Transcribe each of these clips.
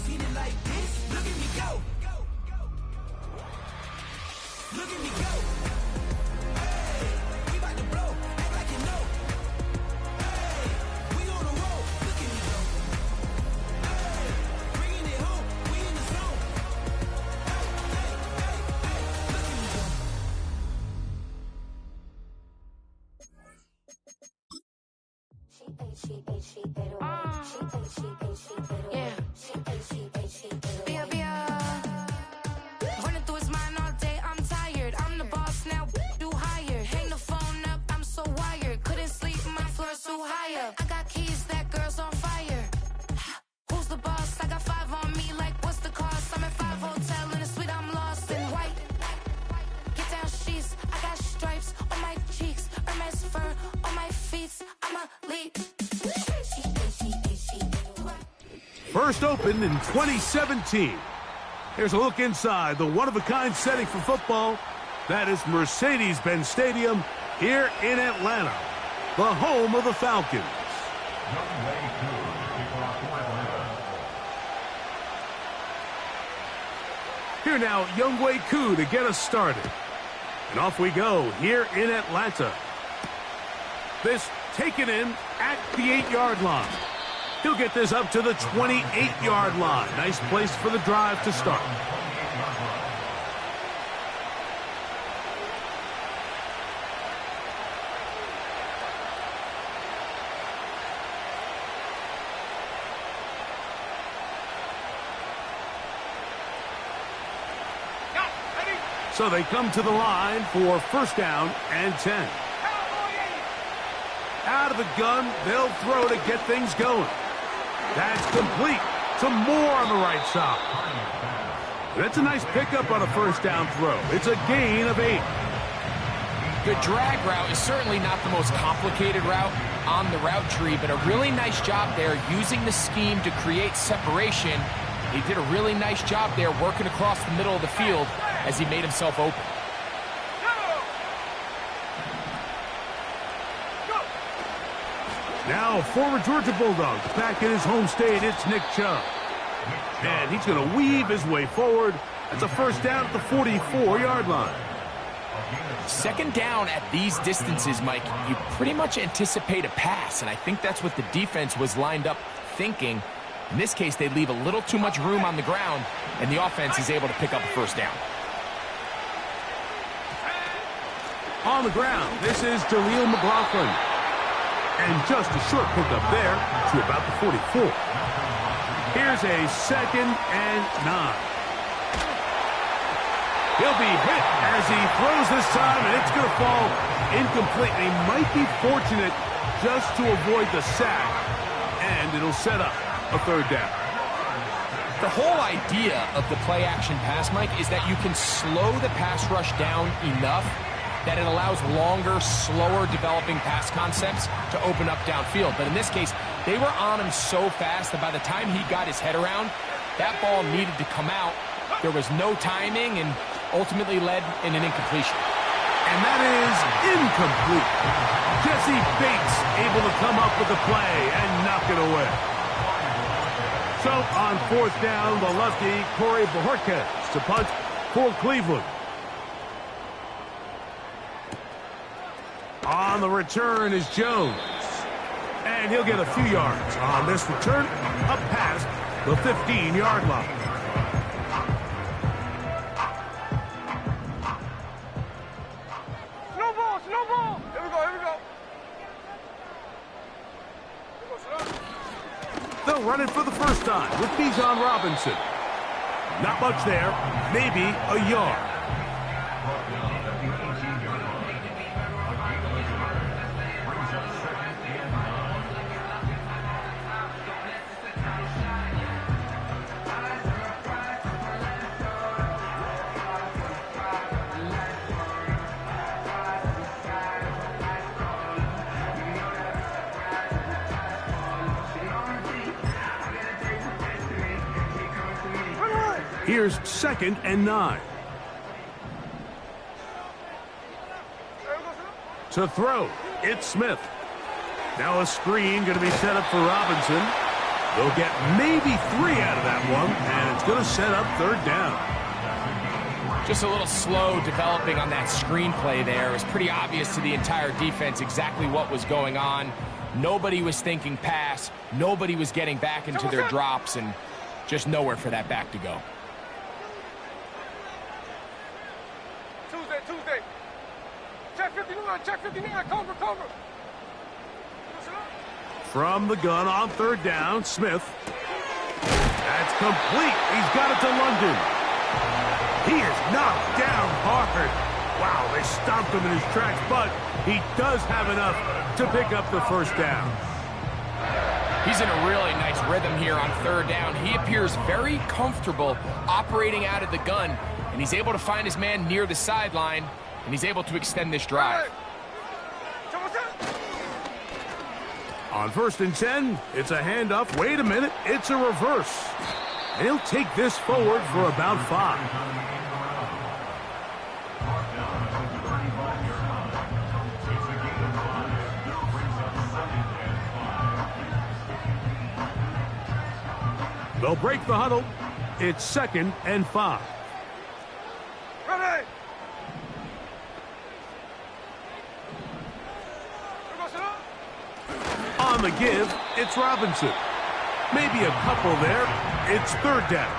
seen it like this. Look at me go. Look at me go. Hey, we about to blow. Act like you know. Hey, we on the roll. Look at me go. Hey, bringing it home. We in the zone. Hey, hey, hey, hey. Look at me go. Running through his mind all day, I'm tired. I'm the boss now, do higher. Hang the phone up, I'm so wired. Couldn't sleep, my floor's too high up. I got keys, that girl's on fire. Who's the boss? I got 5 on me, like what's the cost? I'm at 5 hotel in a suite, I'm lost in white. Get down sheets, I got stripes on my cheeks. Hermes fur on my feet, I'm a lead. First opened in 2017. Here's a look inside the one-of-a-kind setting for football. That is Mercedes-Benz Stadium here in Atlanta, the home of the Falcons. Here now, Younghoe Koo to get us started. And off we go here in Atlanta. This taken in at the 8-yard line. He'll get this up to the 28-yard line. Nice place for the drive to start. So they come to the line for first down and 10. Out of the gun, they'll throw to get things going. That's complete. Some more on the right side. That's a nice pickup on a first down throw. It's a gain of 8. The drag route is certainly not the most complicated route on the route tree, but a really nice job there using the scheme to create separation. He did a really nice job there working across the middle of the field as he made himself open. Now, former Georgia Bulldogs back in his home state, it's Nick Chubb. And he's going to weave his way forward. That's a first down at the 44-yard line. Second down at these distances, Mike, you pretty much anticipate a pass, and I think that's what the defense was lined up thinking. In this case, they leave a little too much room on the ground, and the offense is able to pick up a first down. On the ground, this is Jaleel McLaughlin. And just a short pickup there to about the 44. Here's a second and 9. He'll be hit as he throws this time, and it's going to fall incomplete. He might be fortunate just to avoid the sack, and it'll set up a third down. The whole idea of the play-action pass, Mike, is that you can slow the pass rush down enough that it allows longer, slower developing pass concepts to open up downfield. But in this case, they were on him so fast that by the time he got his head around, that ball needed to come out. There was no timing and ultimately led in an incompletion. And that is incomplete. Jesse Bates able to come up with the play and knock it away. So on fourth down, the lefty Corey Bojorquez to punt for Cleveland. On the return is Jones. And he'll get a few yards on this return up past the 15-yard line. Snowball! Here we go. They'll run it for the first time with Bijan Robinson. Not much there, maybe a yard. Here's second and 9. To throw, it's Smith. Now a screen going to be set up for Robinson. They'll get maybe 3 out of that one, and it's going to set up third down. Just a little slow developing on that screenplay there. It was pretty obvious to the entire defense exactly what was going on. Nobody was thinking pass. Nobody was getting back into their drops, and just nowhere for that back to go. Tuesday. Check 59, cover. From the gun on third down, Smith. That's complete. He's got it to London. He is knocked down hard. Wow, they stomped him in his tracks, but he does have enough to pick up the first down. He's in a really nice rhythm here on third down. He appears very comfortable operating out of the gun, and he's able to find his man near the sideline, and he's able to extend this drive. On 1st and 10, it's a handoff. Wait a minute, it's a reverse. And he'll take this forward for about 5. They'll break the huddle. It's 2nd and 5. Ready. On the give, it's Robinson. Maybe a couple there. It's third down.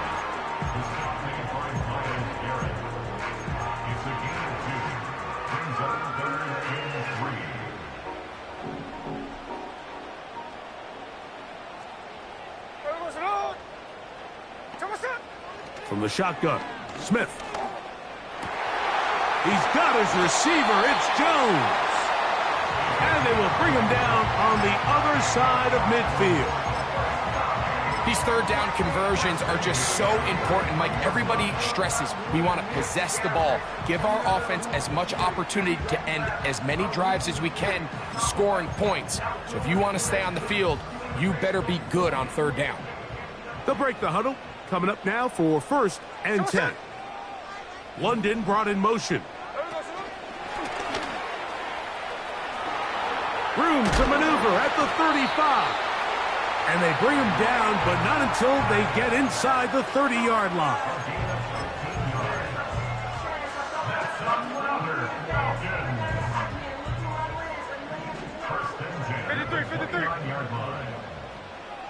From the shotgun, Smith. He's got his receiver. It's Jones. And they will bring him down on the other side of midfield. These third down conversions are just so important, Mike. Everybody stresses we want to possess the ball, give our offense as much opportunity to end as many drives as we can, scoring points. So if you want to stay on the field, you better be good on third down. They'll break the huddle. Coming up now for 1st and 10. London brought in motion. Room to maneuver at the 35. And they bring him down, but not until they get inside the 30-yard line.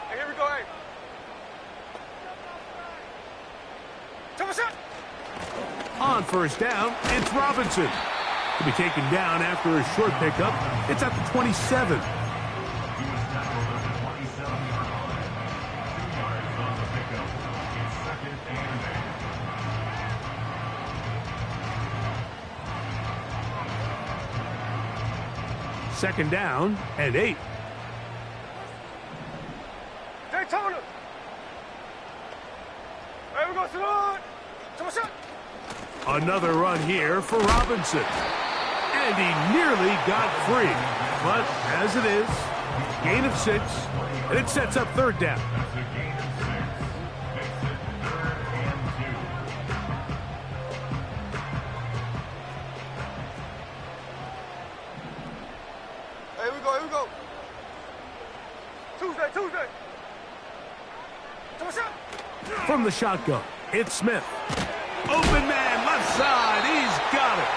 Hey, here we go, hey. On 1st down, it's Robinson. To be taken down after a short pickup. It's at the 27. Second down and 8. Daytona. Hey, we go, Salon. Another run here for Robinson. And he nearly got free. But as it is, gain of 6, and it sets up third down. Hey, here we go. Tuesday. From the shotgun, it's Smith. Open man, left side, he's got it.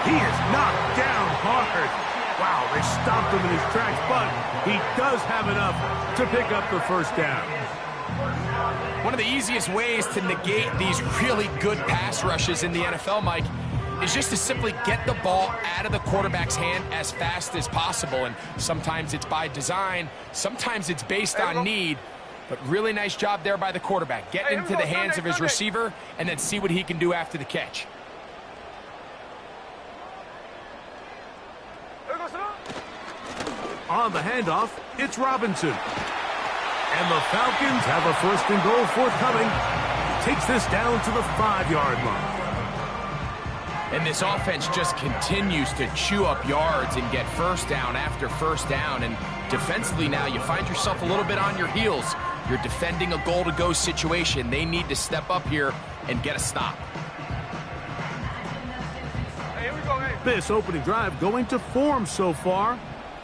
He is knocked down hard. Wow, they stopped him in his tracks, but he does have enough to pick up the first down. One of the easiest ways to negate these really good pass rushes in the NFL, Mike, is just to simply get the ball out of the quarterback's hand as fast as possible. And sometimes it's by design, sometimes it's based on need. But really nice job there by the quarterback. Get into the hands of his receiver and then see what he can do after the catch. On the handoff, it's Robinson. And the Falcons have a 1st and goal forthcoming. Takes this down to the 5-yard line. And this offense just continues to chew up yards and get first down after first down. And defensively now, you find yourself a little bit on your heels. You're defending a goal-to-go situation. They need to step up here and get a stop. Hey, here we go, hey. This opening drive going to form so far.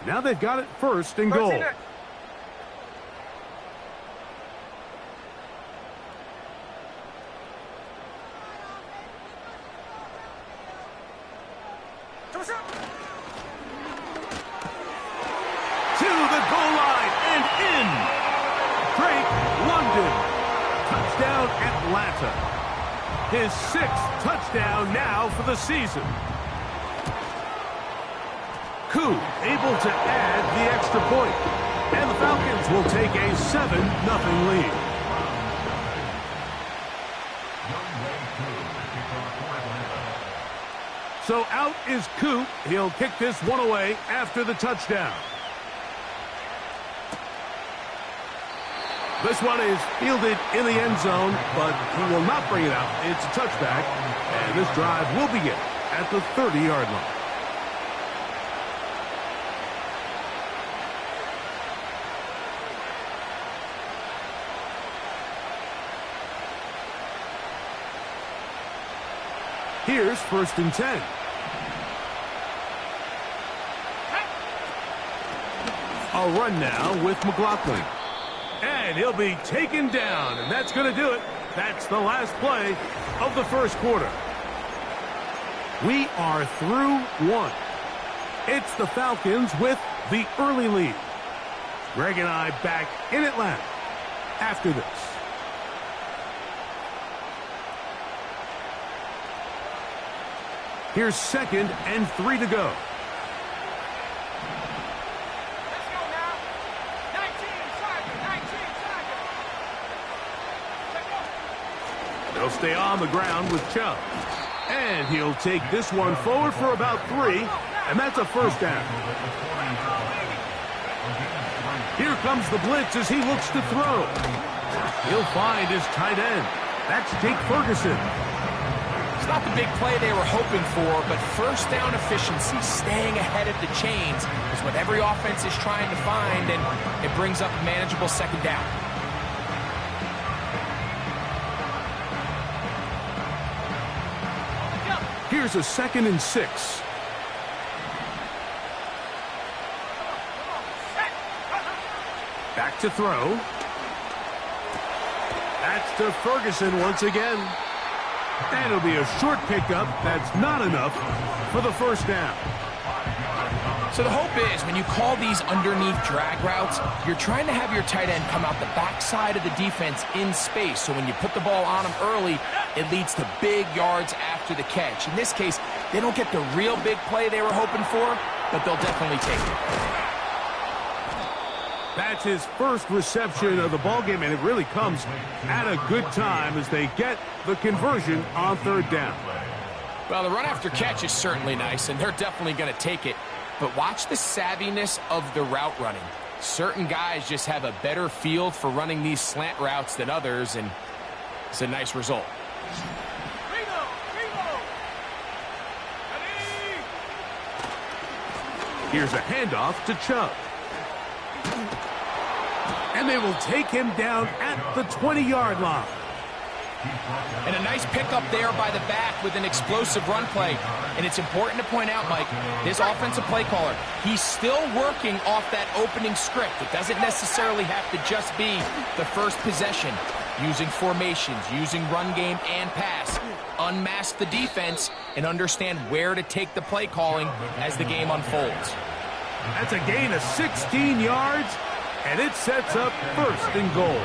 Now they've got it 1st and goal. To the goal line and in. Drake London. Touchdown Atlanta. His 6th touchdown now for the season. Koo able to add the extra point. And the Falcons will take a 7-0 lead. So out is Koo. He'll kick this one away after the touchdown. This one is fielded in the end zone, but he will not bring it out. It's a touchback, and this drive will begin at the 30-yard line. Here's 1st and 10. A run now with McLaughlin. And he'll be taken down, and that's going to do it. That's the last play of the first quarter. We are through 1. It's the Falcons with the early lead. Greg and I back in Atlanta after this. Here's 2nd and 3 to go. Let's go now. 19, They'll stay on the ground with Chubb. And he'll take this one forward for about 3, and that's a first down. Here comes the blitz as he looks to throw. He'll find his tight end. That's Jake Ferguson. It's not the big play they were hoping for, but first down efficiency, staying ahead of the chains, is what every offense is trying to find, and it brings up a manageable 2nd down. Here's a 2nd and 6. Back to throw. That's to Ferguson once again. And it'll be a short pickup. That's not enough for the first down. So the hope is when you call these underneath drag routes, you're trying to have your tight end come out the backside of the defense in space. So when you put the ball on him early, it leads to big yards after the catch. In this case, they don't get the real big play they were hoping for, but they'll definitely take it. That's his first reception of the ballgame, and it really comes at a good time as they get the conversion on 3rd down. Well, the run after catch is certainly nice, and they're definitely going to take it. But watch the savviness of the route running. Certain guys just have a better feel for running these slant routes than others, and it's a nice result. Here's a handoff to Chubb. And they will take him down at the 20-yard line. And a nice pickup there by the back with an explosive run play. And it's important to point out, Mike, this offensive play caller, he's still working off that opening script. It doesn't necessarily have to just be the first possession. Using formations, using run game and pass. Unmask the defense and understand where to take the play calling as the game unfolds. That's a gain of 16 yards, and it sets up 1st and goal.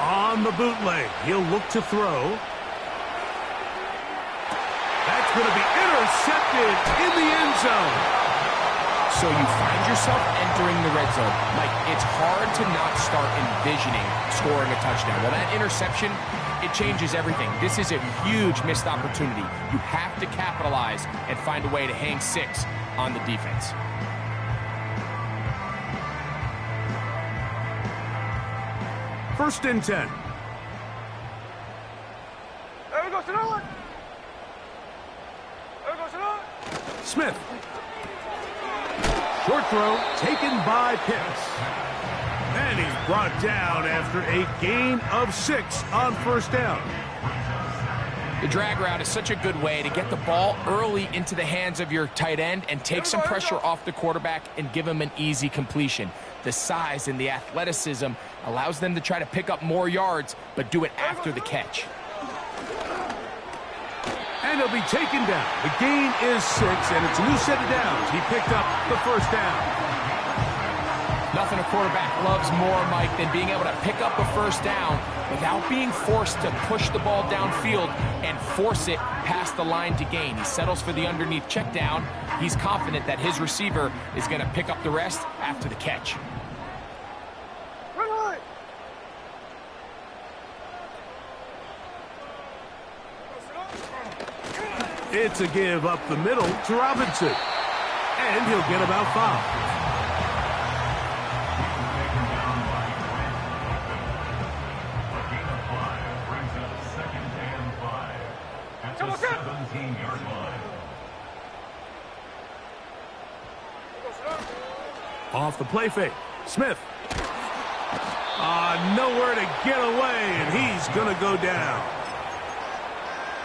On the bootleg, he'll look to throw. That's going to be intercepted in the end zone. So you find yourself entering the red zone. Mike, it's hard to not start envisioning scoring a touchdown. Well, that interception, it changes everything. This is a huge missed opportunity. You have to capitalize and find a way to hang 6 on the defense. First and 10. There we go, Sonoma. There we go, Sonoma. Smith. Short throw taken by Pitts. And he's brought down after a gain of 6 on first down. The drag route is such a good way to get the ball early into the hands of your tight end and take some pressure off the quarterback and give him an easy completion. The size and the athleticism allows them to try to pick up more yards, but do it after the catch. And he'll be taken down. The gain is 6, and it's a new set of downs. He picked up the first down. Nothing a quarterback loves more, Mike, than being able to pick up a first down without being forced to push the ball downfield and force it past the line to gain. He settles for the underneath check down. He's confident that his receiver is going to pick up the rest after the catch. It's a give up the middle to Robinson. And he'll get about 5. Off the play fake. Smith. Nowhere to get away, and he's going to go down.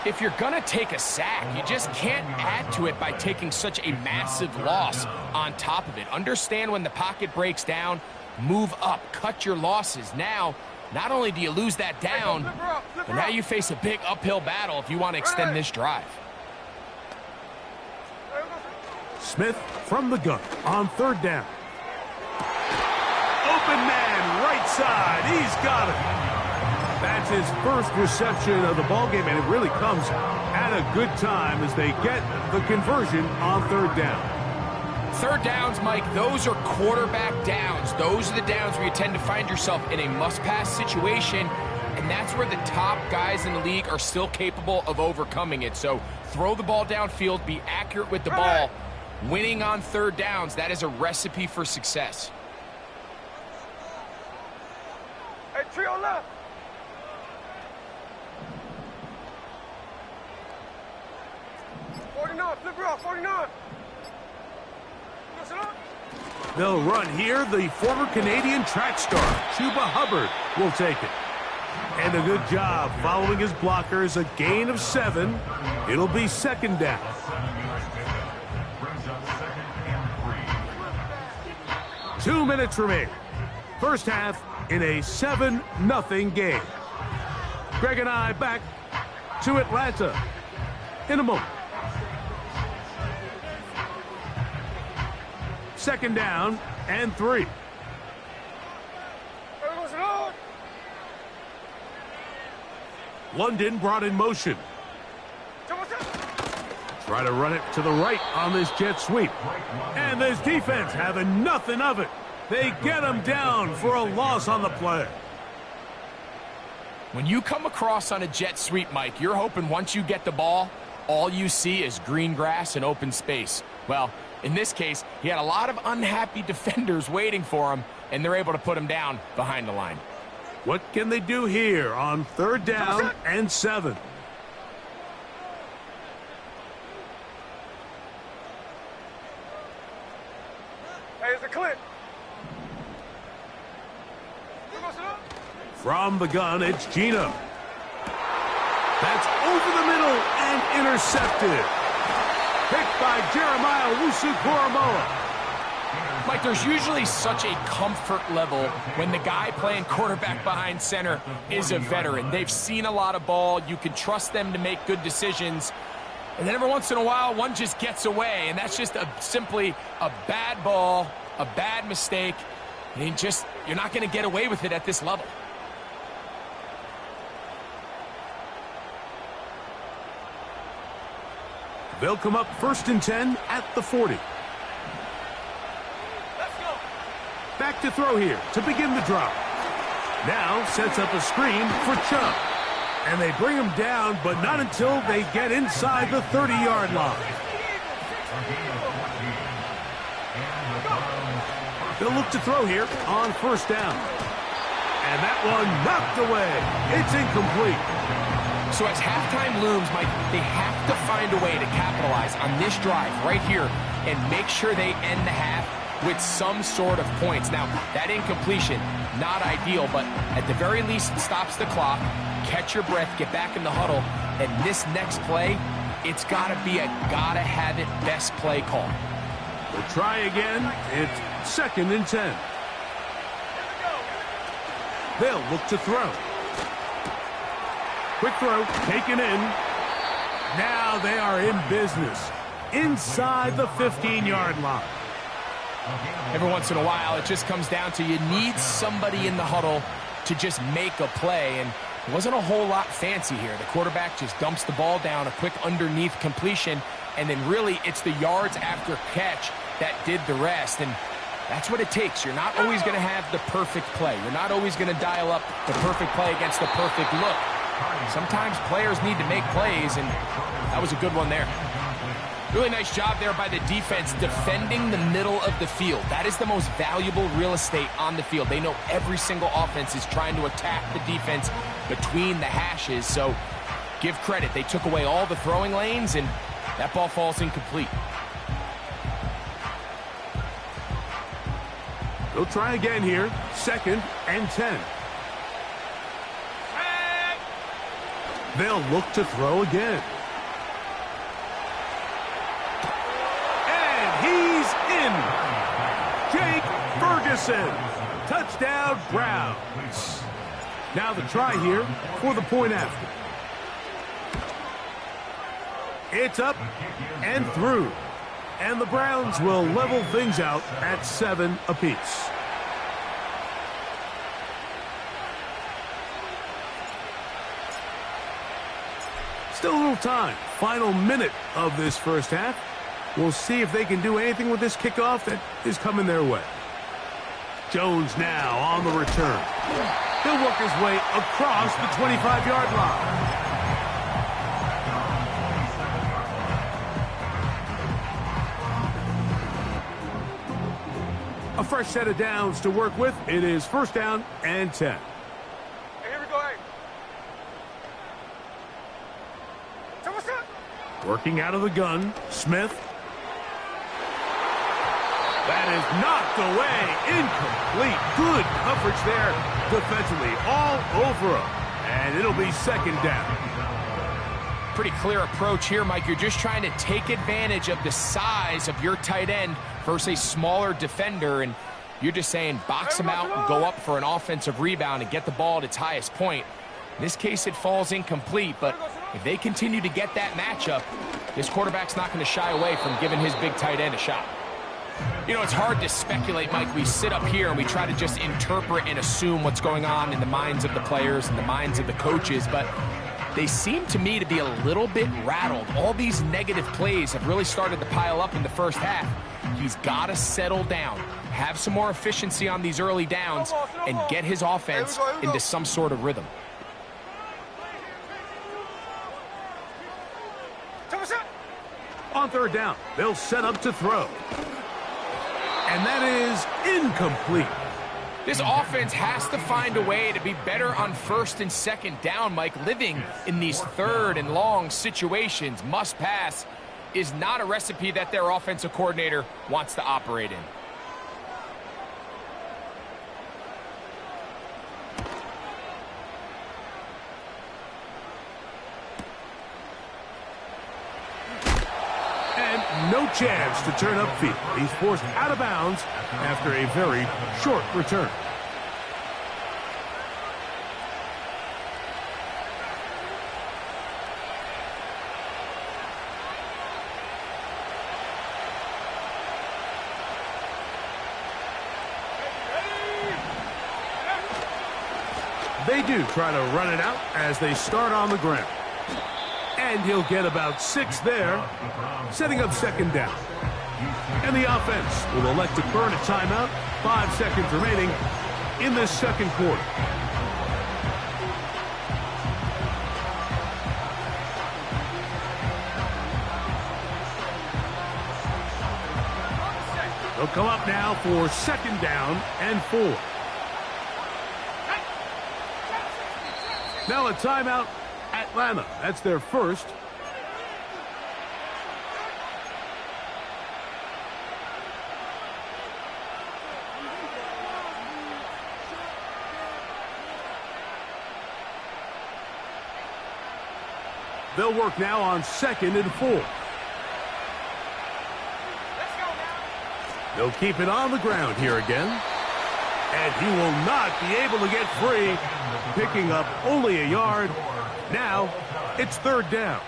If you're going to take a sack, you just can't add to it by taking such a massive loss on top of it. Understand when the pocket breaks down, move up, cut your losses. Now, not only do you lose that down, but now you face a big uphill battle if you want to extend this drive. Smith from the gun on 3rd down. Open man, right side. He's got it. That's his first reception of the ballgame, and it really comes at a good time as they get the conversion on 3rd down. 3rd downs, Mike, those are quarterback downs. Those are the downs where you tend to find yourself in a must-pass situation, and that's where the top guys in the league are still capable of overcoming it. So throw the ball downfield, be accurate with the ball. Winning on 3rd downs, that is a recipe for success. Hey, trio left. Flip off, 49. They'll run here. The former Canadian track star, Chuba Hubbard, will take it. And a good job following his blockers. A gain of 7. It'll be 2nd down. Two minutes remaining. First half in a 7-0 game. Greg and I back to Atlanta in a moment. 2nd down and 3. London brought in motion. Try to run it to the right on this jet sweep. And this defense having nothing of it. They get him down for a loss on the play. When you come across on a jet sweep, Mike, you're hoping once you get the ball, all you see is green grass and open space. Well, in this case, he had a lot of unhappy defenders waiting for him, and they're able to put him down behind the line. What can they do here on 3rd down and 7? Hey, it's a clip. From the gun, it's Gino. That's over the middle and intercepted. Picked by Jeremiah Wusu-Koromoa. Mike, there's usually such a comfort level when the guy playing quarterback behind center is a veteran. They've seen a lot of ball. You can trust them to make good decisions. And then every once in a while, one just gets away, and that's just simply a bad ball, a bad mistake. And you're not going to get away with it at this level. They'll come up 1st and 10 at the 40. Let's go. Back to throw here to begin the drop. Now sets up a screen for Chubb. And they bring him down, but not until they get inside the 30-yard line. They'll look to throw here on 1st down. And that one knocked away. It's incomplete. So as halftime looms, Mike, they have to find a way to capitalize on this drive right here and make sure they end the half with some sort of points. Now, that incompletion, not ideal, but at the very least, it stops the clock. Catch your breath, get back in the huddle, and this next play, it's got to be a gotta-have-it best play call. We'll try again. It's 2nd and 10. They'll look to throw. Quick throw, taken in. Now they are in business inside the 15-yard line. Every once in a while, it just comes down to you need somebody in the huddle to just make a play, and it wasn't a whole lot fancy here. The quarterback just dumps the ball down, a quick underneath completion, and then really it's the yards after catch that did the rest, and that's what it takes. You're not always going to have the perfect play. You're not always going to dial up the perfect play against the perfect look. Sometimes players need to make plays, and that was a good one there. Really nice job there by the defense defending the middle of the field. That is the most valuable real estate on the field. They know every single offense is trying to attack the defense between the hashes, so give credit. They took away all the throwing lanes, and that ball falls incomplete. They'll try again here. 2nd and 10. They'll look to throw again. And he's in. Jake Ferguson. Touchdown, Browns. Now the try here for the point after. It's up and through. And the Browns will level things out at 7 apiece. Still a little time. Final minute of this first half. We'll see if they can do anything with this kickoff that is coming their way. Jones now on the return. He'll work his way across the 25-yard line. A fresh set of downs to work with. It is 1st down and 10. Hey, here we go, hey. So what's up? Working out of the gun, Smith. That is knocked away. Incomplete. Good coverage there defensively. All over him. And it'll be 2nd down. Pretty clear approach here, Mike. You're just trying to take advantage of the size of your tight end versus a smaller defender, and you're just saying box him out and go up for an offensive rebound and get the ball at its highest point. In this case, it falls incomplete, but if they continue to get that matchup, this quarterback's not going to shy away from giving his big tight end a shot. You know, it's hard to speculate, Mike. We sit up here and we try to just interpret and assume what's going on in the minds of the players and the minds of the coaches, but they seem to me to be a little bit rattled. All these negative plays have really started to pile up in the first half. He's got to settle down, have some more efficiency on these early downs, and get his offense into some sort of rhythm. On 3rd down, they'll set up to throw. And that is incomplete. This offense has to find a way to be better on 1st and 2nd down, Mike. Living in these 3rd and long situations, must pass, is not a recipe that their offensive coordinator wants to operate in. And no chance to turn upfield. He's forced out of bounds after a very short return. They do try to run it out as they start on the ground. And he'll get about 6 there, setting up 2nd down. And the offense will elect to burn a timeout. 5 seconds remaining in this 2nd quarter. They'll come up now for 2nd down and 4. Now a timeout, Atlanta. That's their first. They'll work now on 2nd and 4. They'll keep it on the ground here again. And he will not be able to get free, picking up only a yard. Now it's 3rd down.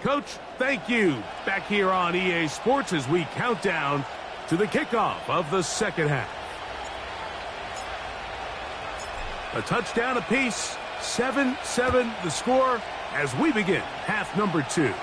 Coach, thank you. Back here on EA Sports as we count down to the kickoff of the second half. A touchdown apiece, 7-7 the score as we begin half number 2.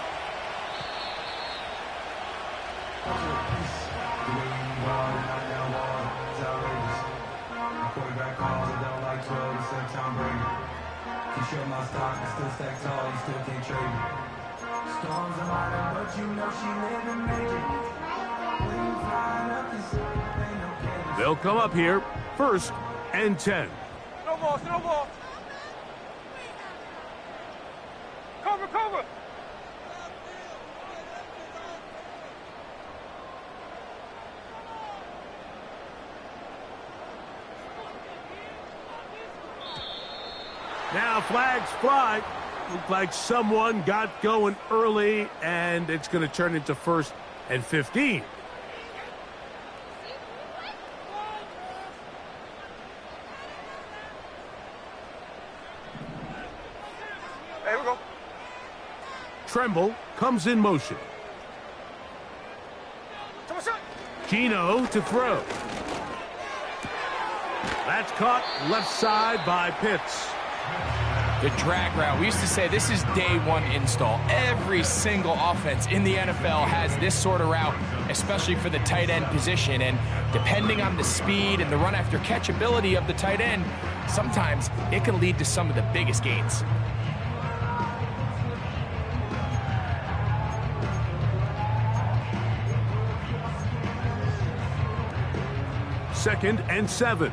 They'll come up here, 1st and 10. Snowball, snowball. Cover, cover. Now flags fly. Looked like someone got going early, and it's going to turn into 1st and 15. Here we go. Tremble comes in motion. Gino to throw. That's caught left side by Pitts. The drag route. We used to say this is day one install. Every single offense in the NFL has this sort of route, especially for the tight end position. And depending on the speed and the run after catch ability of the tight end, sometimes it can lead to some of the biggest gains. Second and 7.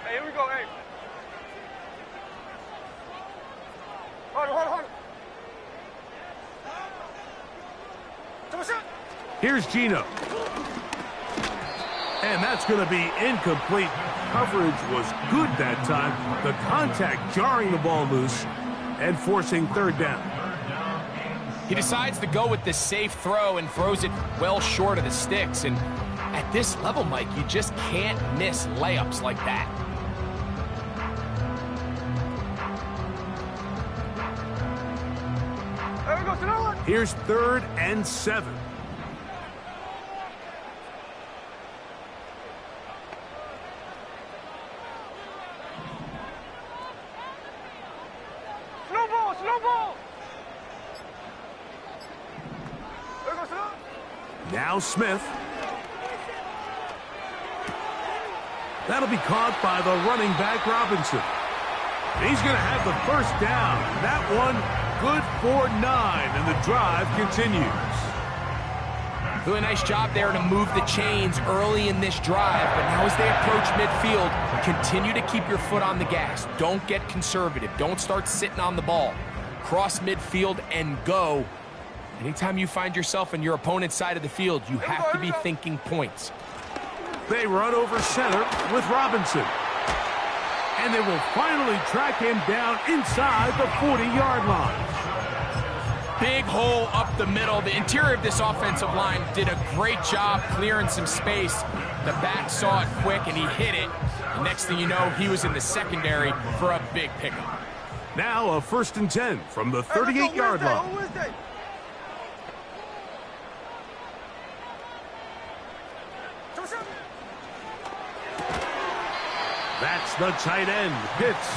Hey, here we go, hey. Hold on. Here's Gino. And that's going to be incomplete. Coverage was good that time. The contact jarring the ball loose and forcing 3rd down. He decides to go with this safe throw and throws it well short of the sticks. And at this level, Mike, you just can't miss layups like that. There we go, snowball. Here's 3rd and 7. Snowball, snowball. There we go, snowball. Now Smith. That'll be caught by the running back Robinson. He's going to have the 1st down. That one good for 9, and the drive continues. Doing a nice job there to move the chains early in this drive, but now as they approach midfield, continue to keep your foot on the gas. Don't get conservative. Don't start sitting on the ball. Cross midfield and go. Anytime you find yourself on your opponent's side of the field, you have to be thinking points. They run over center with Robinson. And they will finally track him down inside the 40-yard line. Big hole up the middle. The interior of this offensive line did a great job clearing some space. The back saw it quick, and he hit it. The next thing you know, he was in the secondary for a big pickup. Now a 1st and 10 from the 38-yard line. That's the tight end, Pitts.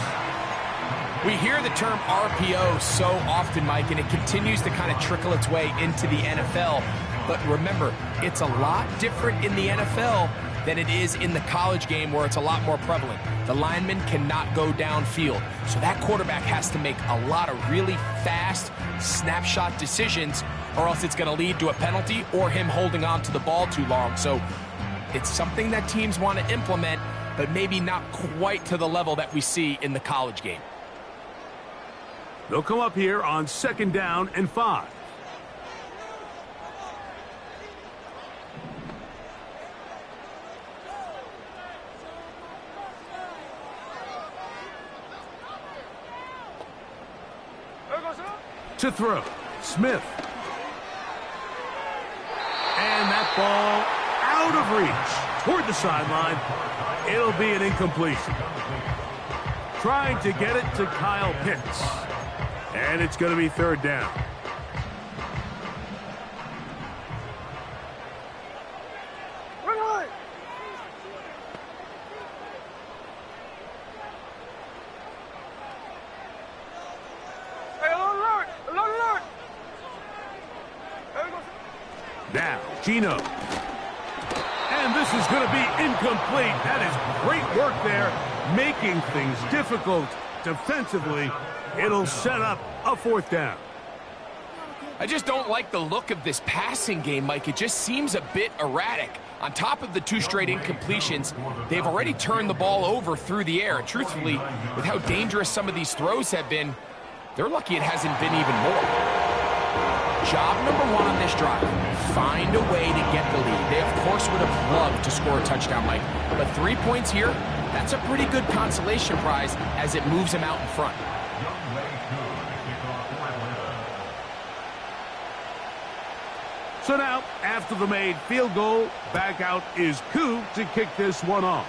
We hear the term RPO so often, Mike, and it continues to kind of trickle its way into the NFL. But remember, it's a lot different in the NFL than it is in the college game where it's a lot more prevalent. The lineman cannot go downfield. So that quarterback has to make a lot of really fast snapshot decisions, or else it's going to lead to a penalty or him holding on to the ball too long. So it's something that teams want to implement, but maybe not quite to the level that we see in the college game. They'll come up here on 2nd down and 5. To throw, Smith. And that ball out of reach toward the sideline. It'll be an incompletion. Trying to get it to Kyle Pitts. And it's going to be third down. Run away. Hey, alone alert. Alone alert. There we go. Now, Gino. And this is going to be incomplete. That is great work there, making things difficult defensively. It'll set up a fourth down. I just don't like the look of this passing game, Mike. It just seems a bit erratic. On top of the 2 straight incompletions, they've already turned the ball over through the air. And truthfully, with how dangerous some of these throws have been, they're lucky it hasn't been even more. Job number 1 on this drive, find a way to get the lead. They, of course, would have loved to score a touchdown, Mike. But 3 points here, that's a pretty good consolation prize as it moves them out in front. So now, after the made field goal, back out is Koo to kick this one off.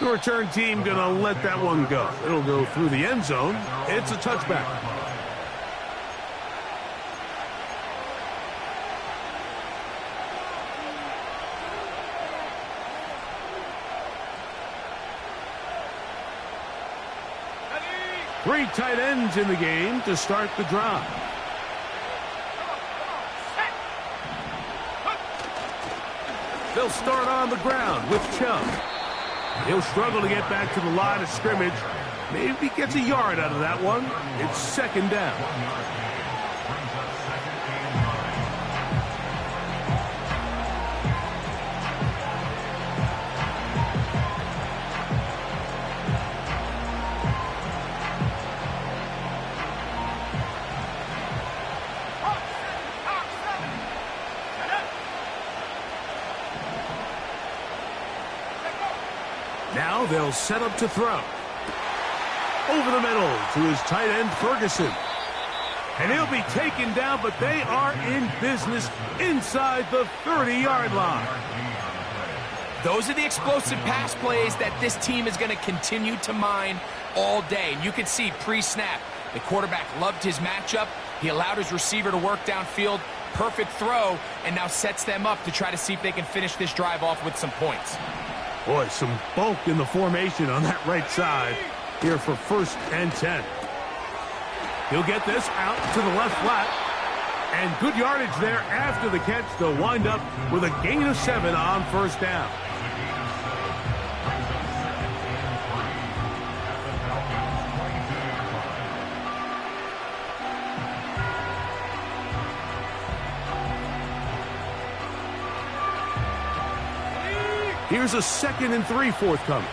The return team going to let that one go. It'll go through the end zone. It's a touchback. Three tight ends in the game to start the drive. They'll start on the ground with Chubb. He'll struggle to get back to the line of scrimmage. Maybe gets a yard out of that one. It's second down. Now they'll set up to throw. Over the middle to his tight end, Ferguson. And he'll be taken down, but they are in business inside the 30-yard line. Those are the explosive pass plays that this team is going to continue to mine all day. And you can see pre-snap, the quarterback loved his matchup. He allowed his receiver to work downfield. Perfect throw, and now sets them up to try to see if they can finish this drive off with some points. Boy, some bulk in the formation on that right side here for 1st and 10. He'll get this out to the left flat. And good yardage there after the catch. They'll wind up with a gain of 7 on 1st down. Here's a 2nd and 3 forthcoming.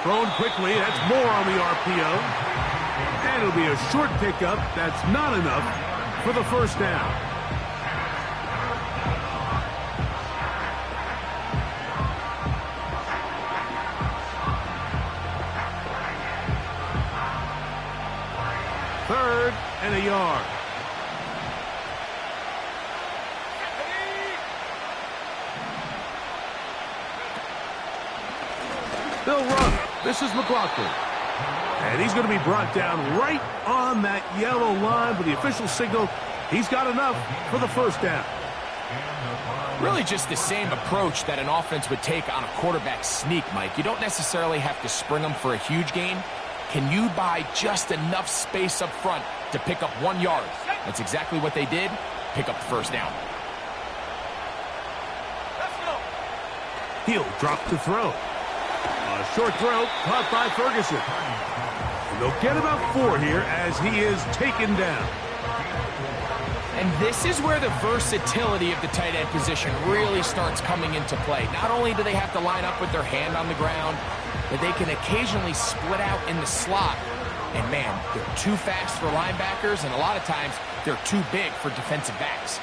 Thrown quickly, that's more on the RPO. And it'll be a short pickup. That's not enough for the 1st down. Third and a yard. They'll run. This is McLaughlin. And he's going to be brought down right on that yellow line with the official signal. He's got enough for the 1st down. Really just the same approach that an offense would take on a quarterback sneak, Mike. You don't necessarily have to spring them for a huge gain. Can you buy just enough space up front to pick up 1 yard? That's exactly what they did. Pick up the 1st down. He'll drop the throw. A short throw caught by Ferguson. And they'll get about 4 here as he is taken down. And this is where the versatility of the tight end position really starts coming into play. Not only do they have to line up with their hand on the ground, but they can occasionally split out in the slot. And man, they're too fast for linebackers, and a lot of times they're too big for defensive backs.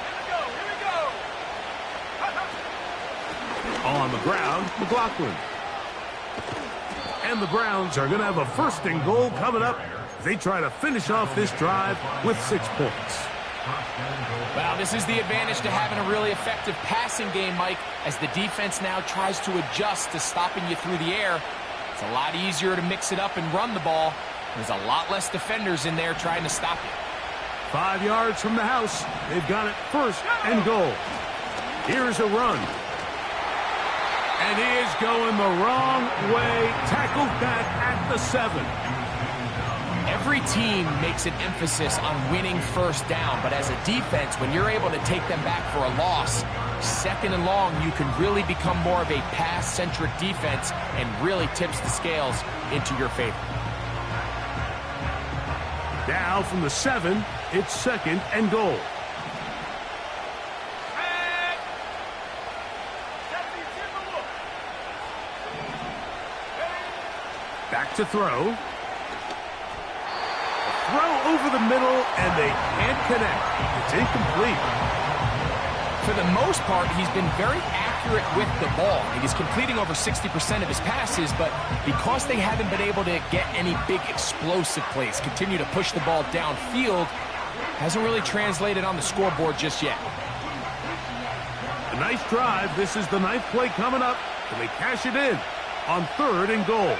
On the ground, McLaughlin. And the Browns are going to have a 1st and goal coming up. They try to finish off this drive with 6 points. Well, this is the advantage to having a really effective passing game, Mike. as the defense now tries to adjust to stopping you through the air. It's a lot easier to mix it up and run the ball. There's a lot less defenders in there trying to stop you. 5 yards from the house. They've got it first and goal. Here's a run. And he is going the wrong way. Tackled back at the 7. Every team makes an emphasis on winning first down, but as a defense, when you're able to take them back for a loss, second and long, you can really become more of a pass-centric defense and really tips the scales into your favor. Now from the 7, it's second and goal. Back to throw. Throw over the middle, and they can't connect. It's incomplete. For the most part, he's been very accurate with the ball. He's completing over 60% of his passes, but because they haven't been able to get any big explosive plays, continue to push the ball downfield, hasn't really translated on the scoreboard just yet. A nice drive. This is the 9th play coming up, and they cash it in on 3rd and goal.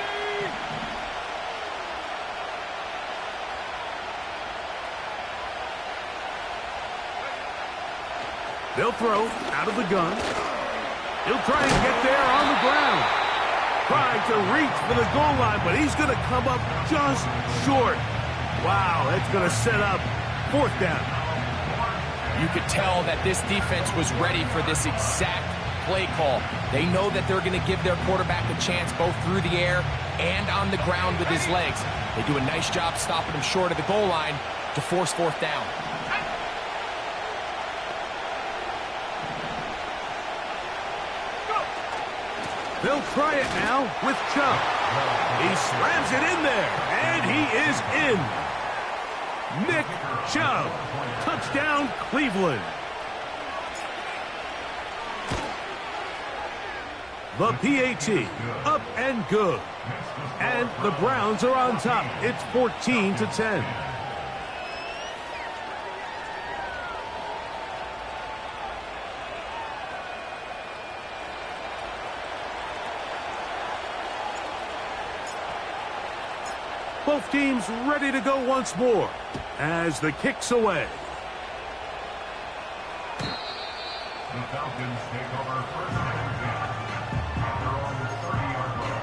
They'll throw out of the gun. He'll try and get there on the ground. Trying to reach for the goal line, but he's going to come up just short. Wow, that's going to set up 4th down. You could tell that this defense was ready for this exact play call. They know that they're going to give their quarterback a chance both through the air and on the ground with his legs. They do a nice job stopping him short of the goal line to force 4th down. They'll try it now with Chubb. He slams it in there, and he is in. Nick Chubb. Touchdown, Cleveland. The PAT, up and good. And the Browns are on top. It's 14-10. Both teams ready to go once more as the kick's away. The Falcons take over first and 10 at their own 30-yard line.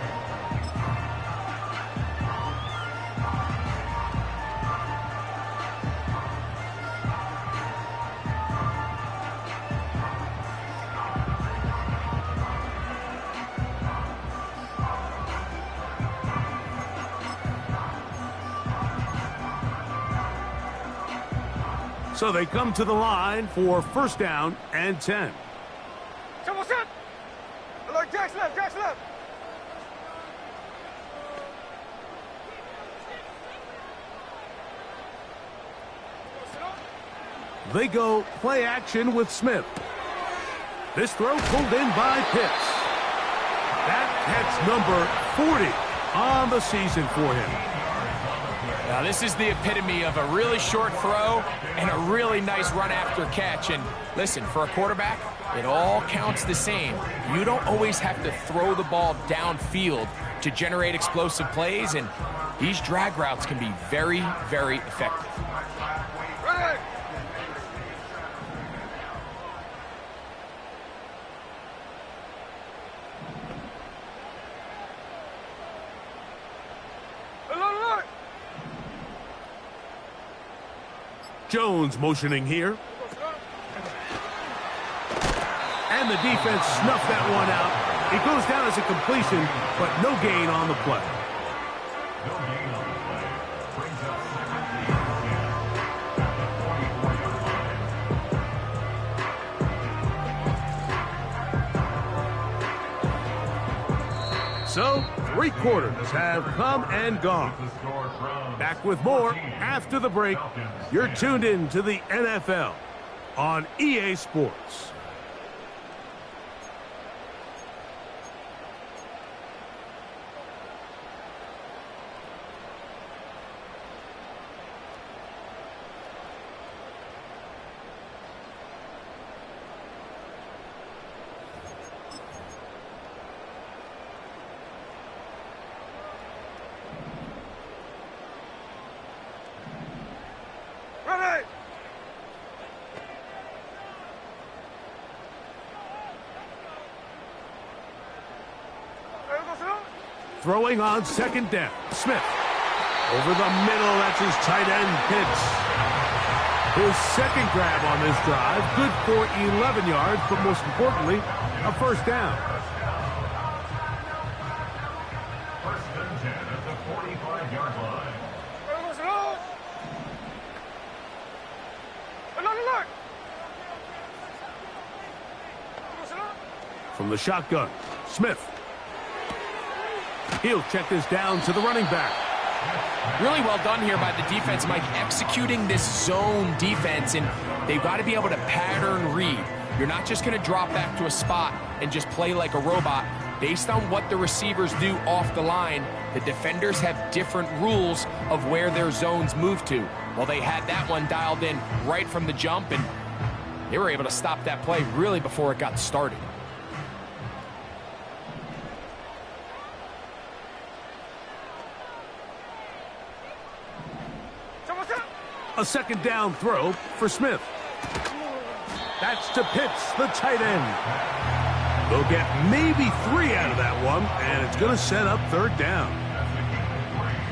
So they come to the line for first down and 10. Double set. Alert, Jack's left, Jack's left. They go play action with Smith. This throw pulled in by Pitts. That catch number 40 on the season for him. Now this is the epitome of a really short throw and a really nice run after catch. And listen, for a quarterback, it all counts the same. You don't always have to throw the ball downfield to generate explosive plays, and these drag routes can be very, very effective. Ready. Alert. Jones motioning here. And the defense snuffed that one out. It goes down as a completion, but no gain on the play. No gain on the play. Brings up second and 10 at the 44-yard line. So, 3 quarters have come and gone. The score from Back with more after the break. You're tuned in to the NFL on EA Sports. throwing on second down. Smith. Over the middle, that's his tight end, Pitts. His second grab on this drive, good for 11 yards, but most importantly, a first down. First and 10 at the 45-yard line. From the shotgun, Smith. He'll check this down to the running back. Really well done here by the defense, Mike, executing this zone defense, and they've got to be able to pattern read. You're not just going to drop back to a spot and just play like a robot. Based on what the receivers do off the line, the defenders have different rules of where their zones move to. Well, they had that one dialed in right from the jump, and they were able to stop that play really before it got started. A second down throw for Smith. That's to Pitts, the tight end. They'll get maybe 3 out of that one, and it's going to set up third down.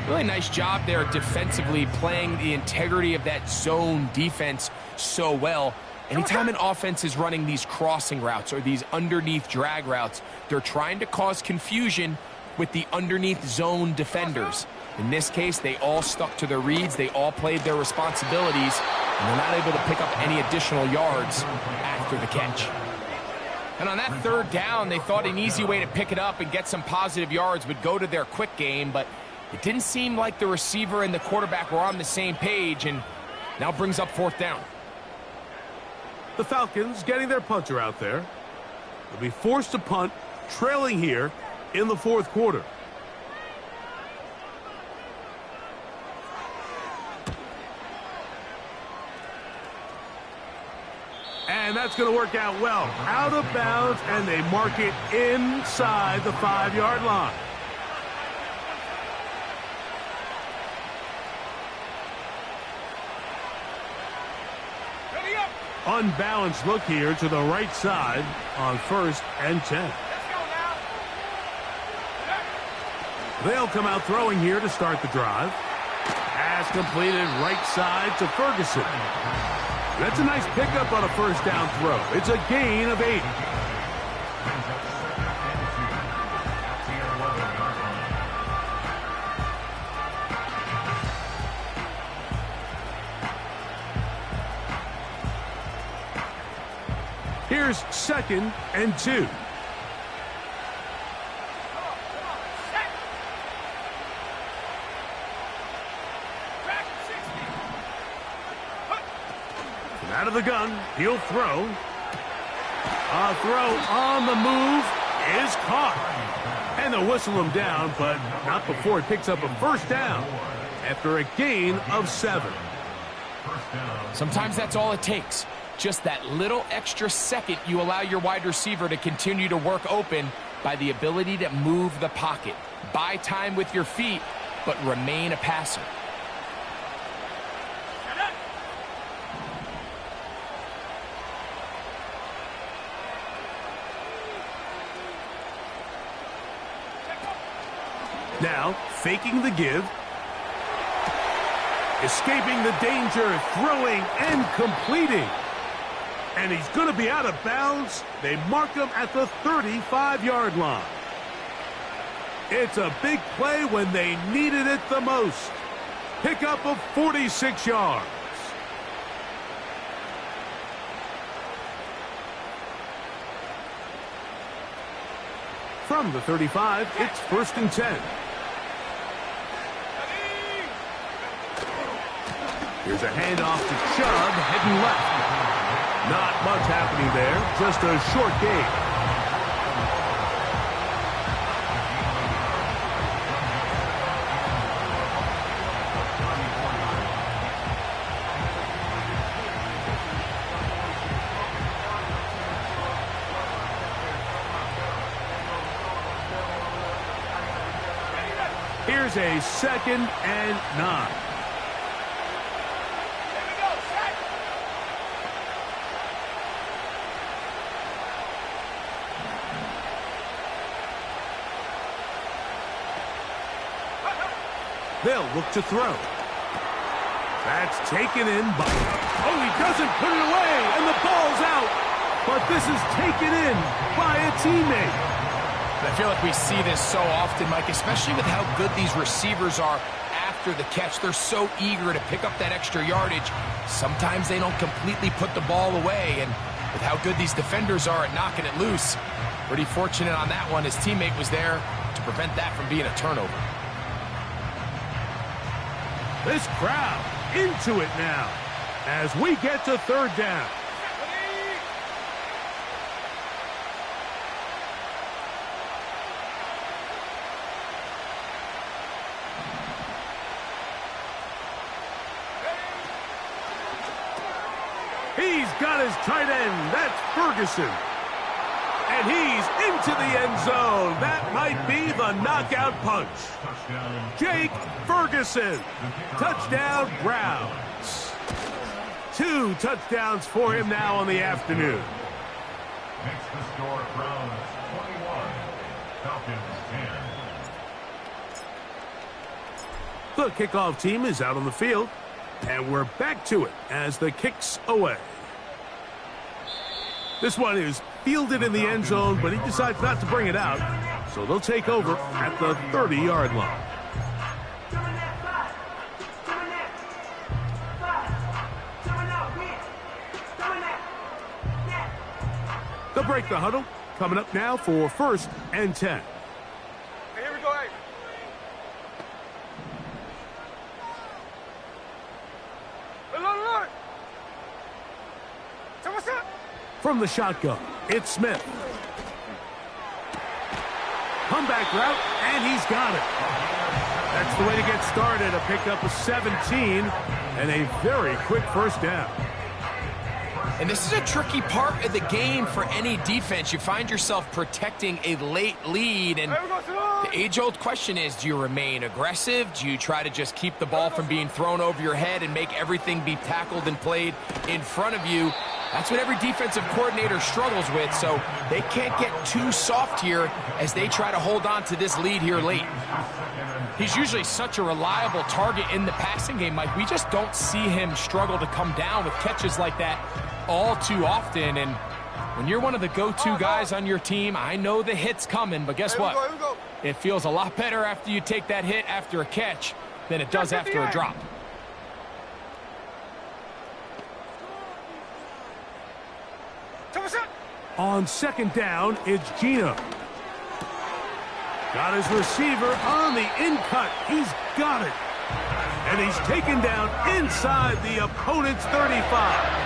Really nice job there defensively, playing the integrity of that zone defense so well. Anytime an offense is running these crossing routes or these underneath drag routes, they're trying to cause confusion with the underneath zone defenders. In this case, they all stuck to their reads, they all played their responsibilities, and they're not able to pick up any additional yards after the catch. And on that third down, they thought an easy way to pick it up and get some positive yards would go to their quick game, but it didn't seem like the receiver and the quarterback were on the same page, and now brings up fourth down. The Falcons getting their punter out there. They'll be forced to punt, trailing here in the fourth quarter. And that's going to work out well. Out of bounds, and they mark it inside the 5-yard line. Unbalanced look here to the right side on 1st and 10. They'll come out throwing here to start the drive. Pass completed right side to Ferguson. That's a nice pickup on a first down throw. It's a gain of 8. Here's 2nd and 2. Out of the gun, he'll throw. A throw on the move is caught. And they'll whistle him down, but not before it picks up a first down after a gain of 7. Sometimes that's all it takes. Just that little extra second you allow your wide receiver to continue to work open by the ability to move the pocket. Buy time with your feet, but remain a passer. Now, faking the give. Escaping the danger, throwing and completing. And he's going to be out of bounds. They mark him at the 35-yard line. It's a big play when they needed it the most. Pickup of 46 yards. From the 35, it's 1st and 10. Here's a handoff to Chubb, heading left. Not much happening there, just a short gain. Here's a 2nd and 9. They'll look to throw. That's taken in by... Oh, he doesn't put it away, and the ball's out. But this is taken in by a teammate. I feel like we see this so often, Mike, especially with how good these receivers are after the catch. They're so eager to pick up that extra yardage. Sometimes they don't completely put the ball away, and with how good these defenders are at knocking it loose, pretty fortunate on that one. His teammate was there to prevent that from being a turnover. This crowd into it now as we get to third down. He's got his tight end. That's Ferguson. And he's into the end zone. That might be the knockout punch. Jake Ferguson. Touchdown, Browns. 2 touchdowns for him now on the afternoon. Makes the score Browns 21, Falcons 10. The kickoff team is out on the field. And we're back to it as the kick's away. This one is fielded in the end zone, but he decides not to bring it out. So they'll take over at the 30-yard line. They'll break the huddle. Coming up now for 1st and 10. Hey, here we go, hey. Lord. So what's up? From the shotgun, it's Smith. Comeback route, and he's got it. That's the way to get started. A pickup of 17 and a very quick first down. And this is a tricky part of the game for any defense. You find yourself protecting a late lead, and the age-old question is, do you remain aggressive? Do you try to just keep the ball from being thrown over your head and make everything be tackled and played in front of you? That's what every defensive coordinator struggles with, so they can't get too soft here as they try to hold on to this lead here late. He's usually such a reliable target in the passing game, Mike. We just don't see him struggle to come down with catches like that all too often. And when you're one of the go-to guys on your team, I know the hit's coming, but guess what? Here we go. It feels a lot better after you take that hit after a catch than it does after a drop. So what's up? On 2nd down, it's Gino. Got his receiver on the in-cut. He's got it. And he's taken down inside the opponent's 35.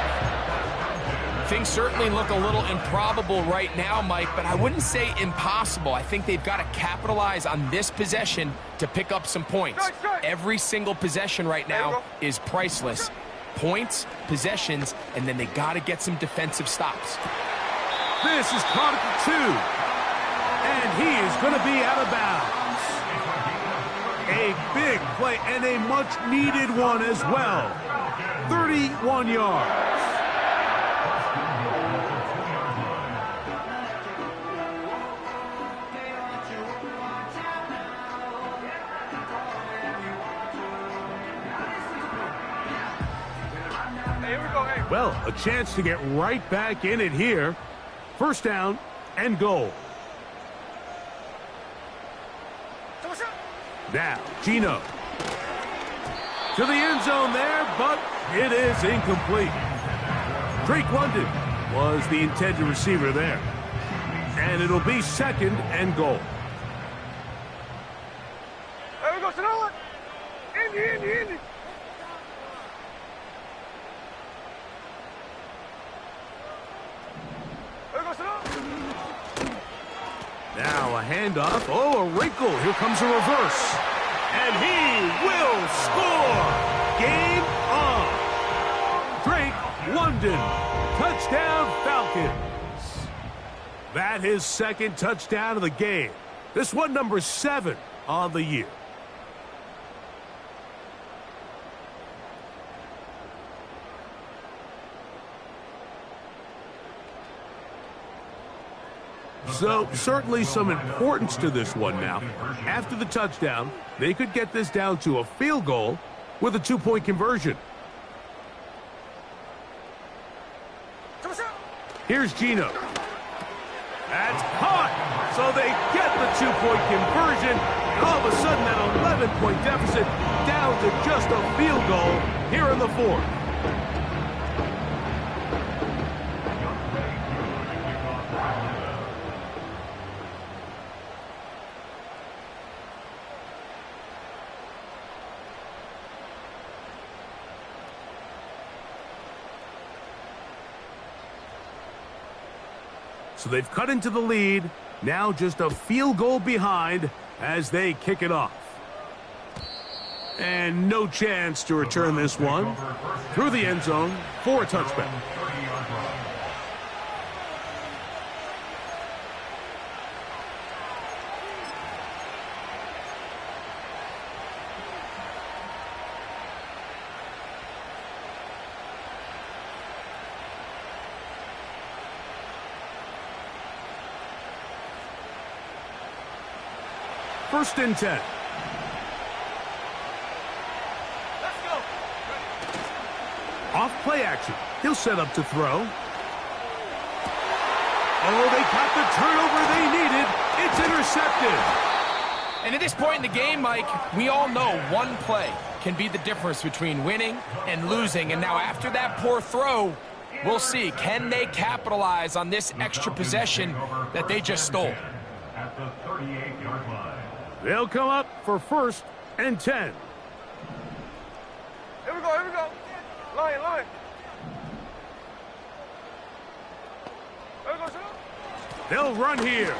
Things certainly look a little improbable right now, Mike, but I wouldn't say impossible. I think they've got to capitalize on this possession to pick up some points. Every single possession right now is priceless. Points, possessions, and then they got to get some defensive stops. This is caught at the 2. And he is going to be out of bounds. A big play and a much-needed one as well. 31 yards. Well, a chance to get right back in it here. 1st down and goal. Now, Gino. To the end zone there, but it is incomplete. Drake London was the intended receiver there. And it'll be 2nd and goal. There we go, Sonoma. Indy. Now a handoff. Oh, a wrinkle. Here comes a reverse. And he will score. Game on. Drake London. Touchdown Falcons. That his 2nd touchdown of the game. This one number 7 on the year. So certainly some importance to this one now. After the touchdown, they could get this down to a field goal with a 2-point conversion. Here's Gino. That's caught. So they get the 2-point conversion. And all of a sudden, that 11-point deficit down to just a field goal here in the fourth. So they've cut into the lead, now just a field goal behind as they kick it off. And no chance to return this one through the end zone for a touchback. First and 10. Let's go. Off play action. He'll set up to throw. Oh, they got the turnover they needed. It's intercepted. And at this point in the game, Mike, we all know one play can be the difference between winning and losing. And now after that poor throw, we'll see. Can they capitalize on this extra possession that they just stole? At the 38-yard line. They'll come up for first and 10. Here we go, here we go. Line, line. Here we go, sir. They'll run here.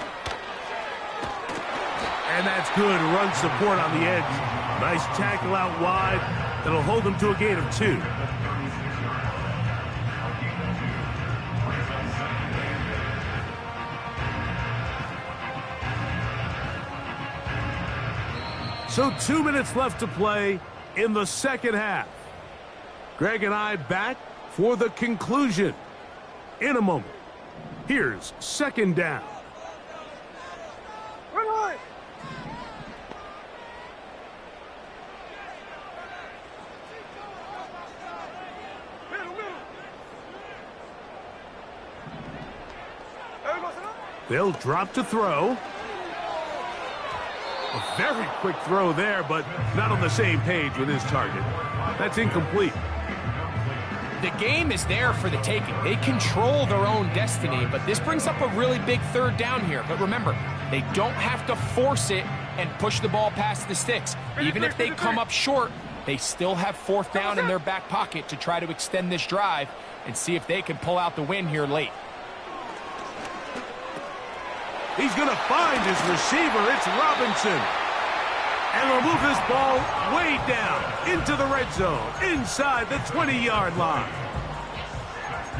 And that's good run support on the edge. Nice tackle out wide. That'll hold them to a gain of 2. So 2 minutes left to play in the second half. Greg and I back for the conclusion in a moment. Here's second down. Run line. Middle, middle. Here we go, sir. They'll drop to throw. A very quick throw there, but not on the same page with his target. That's incomplete. The game is there for the taking. They control their own destiny, but this brings up a really big third down here. But remember, they don't have to force it and push the ball past the sticks. Even if they come up short, they still have fourth down in their back pocket to try to extend this drive and see if they can pull out the win here late. He's going to find his receiver. It's Robinson. And they'll move this ball way down into the red zone, inside the 20-yard line.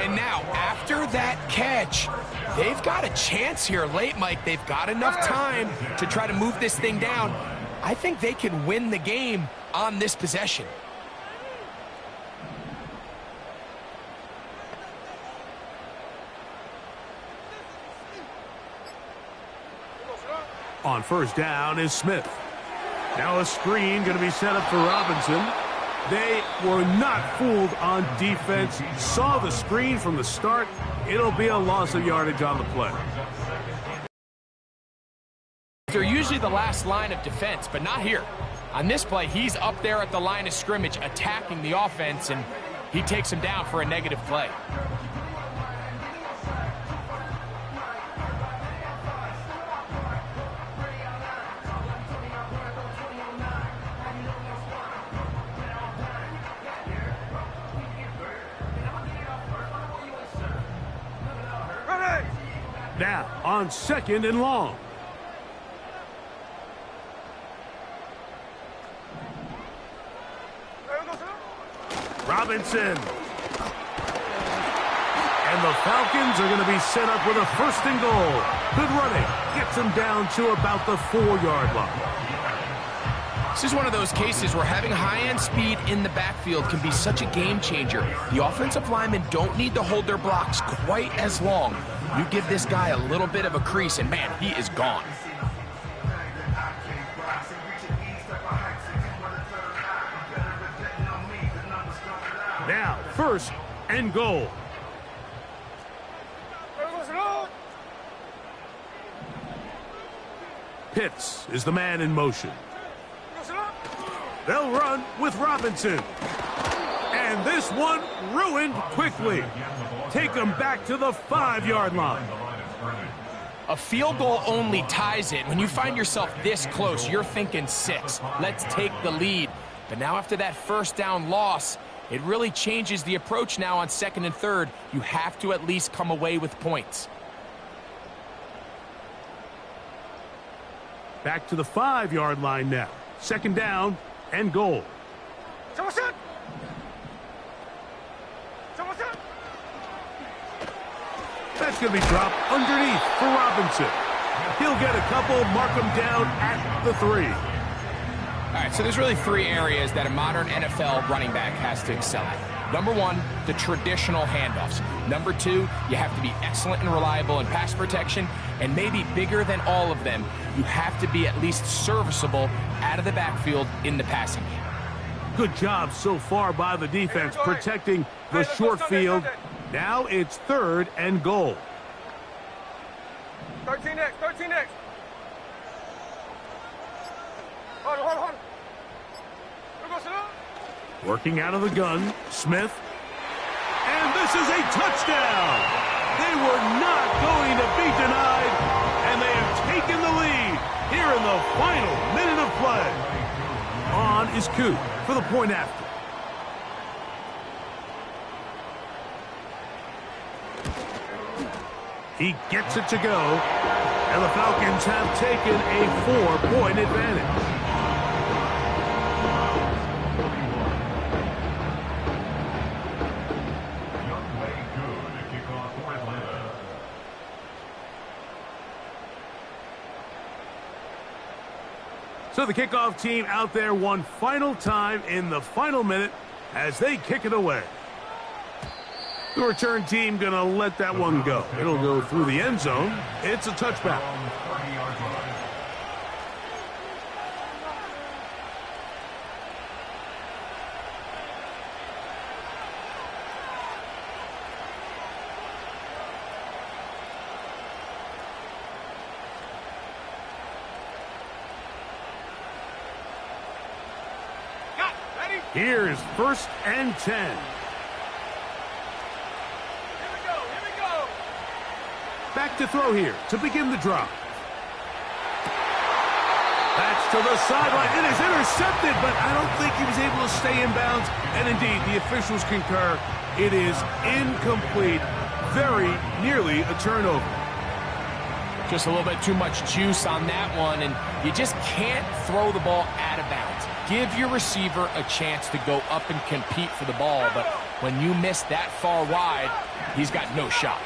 And now, after that catch, they've got a chance here late, Mike. They've got enough time to try to move this thing down. I think they can win the game on this possession. On first down is Smith. Now a screen going to be set up for Robinson. They were not fooled on defense. Saw the screen from the start. It'll be a loss of yardage on the play. They're usually the last line of defense, but not here. On this play, he's up there at the line of scrimmage attacking the offense, and he takes him down for a negative play. Now on second and long. Robinson. And the Falcons are going to be set up with a first and goal. Good running. Gets them down to about the 4-yard line. This is one of those cases where having high-end speed in the backfield can be such a game changer. The offensive linemen don't need to hold their blocks quite as long. You give this guy a little bit of a crease, and man, he is gone. Now, first and goal. Pitts is the man in motion. They'll run with Robinson. And this one ruined quickly. Take them back to the 5-yard line. A field goal only ties it. When you find yourself this close, you're thinking 6. Let's take the lead. But now after that first down loss, it really changes the approach now on 2nd and 3rd. You have to at least come away with points. Back to the 5-yard line now. 2nd down and goal. That's going to be dropped underneath for Robinson. He'll get a couple, mark him down at the 3. All right, so there's really 3 areas that a modern NFL running back has to excel at. Number 1, the traditional handoffs. Number 2, you have to be excellent and reliable in pass protection. And maybe bigger than all of them, you have to be at least serviceable out of the backfield in the passing game. Good job so far by the defense protecting the short field. Now it's 3rd and goal. 13 next, 13 next. Hold. Working out of the gun, Smith. And this is a touchdown. They were not going to be denied, and they have taken the lead here in the final minute of play. On is Koo for the point after. He gets it to go, and the Falcons have taken a 4-point advantage. So the kickoff team out there one final time in the final minute as they kick it away. The return team going to let that one go. It'll go through the end zone. It's a touchback. Here's 1st and 10. Here we go. Back to throw here to begin the drive. That's to the sideline. It is intercepted, but I don't think he was able to stay in bounds. And indeed, the officials concur. It is incomplete. Very nearly a turnover. Just a little bit too much juice on that one, and you just can't throw the ball out of bounds. Give your receiver a chance to go up and compete for the ball, but when you miss that far wide, he's got no shot.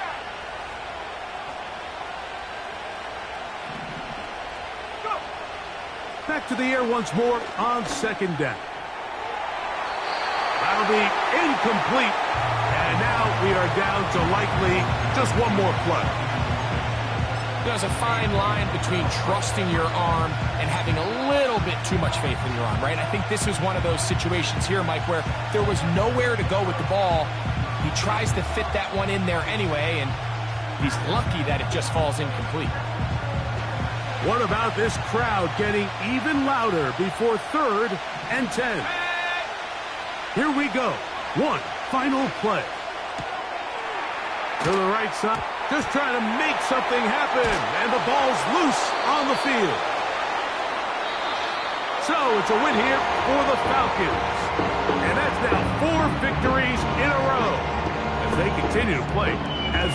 Back to the air once more on 2nd down. That'll be incomplete, and now we are down to likely just one more play. There's a fine line between trusting your arm and having a little bit too much faith in your arm, right? I think this was one of those situations here, Mike, where there was nowhere to go with the ball. He tries to fit that one in there anyway, and he's lucky that it just falls incomplete. What about this crowd getting even louder before 3rd and 10? Here we go. One final play. To the right side. Just trying to make something happen, and the ball's loose on the field. So it's a win here for the Falcons. And that's now 4 victories in a row as they continue to play as